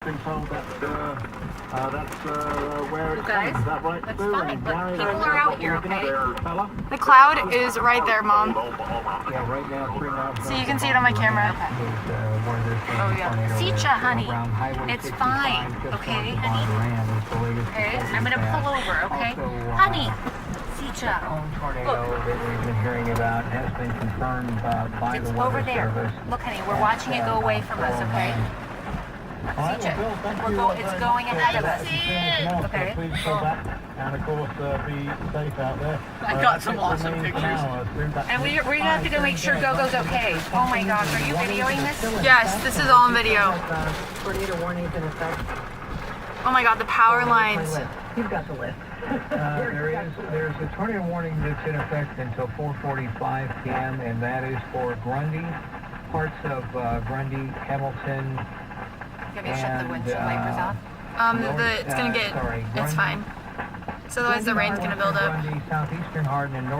been told that that's where it's guys, coming. Is that right? that's Sue? fine, And but why is people that are out what here, we're looking at okay? there, fella? The cloud is right there, Mom. Yeah, right now, spring out. So you can see it on my camera. Oh yeah. Sicha, honey. It's fine. Okay, honey? Okay, I'm gonna pull over, okay? Honey. Sicha. Tornado that we've been hearing about has been confirmed by It's the Weather over there. Service. Look, honey, we're watching it go away from us, okay? Sicha, it's going ahead of us. Okay. Please go back and, of course, be safe out there. I got some awesome pictures. And we're gonna have to go make sure Gogo's okay. Oh my gosh, are you videoing this? Yes, this is all on video. Tornado warnings in effect. Oh my god, the power lines. You've got the list. There's a tornado warning that's in effect until 4:45 p.m. and that is for Grundy, parts of Grundy, Hamilton. You want me to shut the windshield wipers off? It's gonna get, it's fine. So otherwise the rain's gonna build up. Grundy, southeastern Hardin, and north.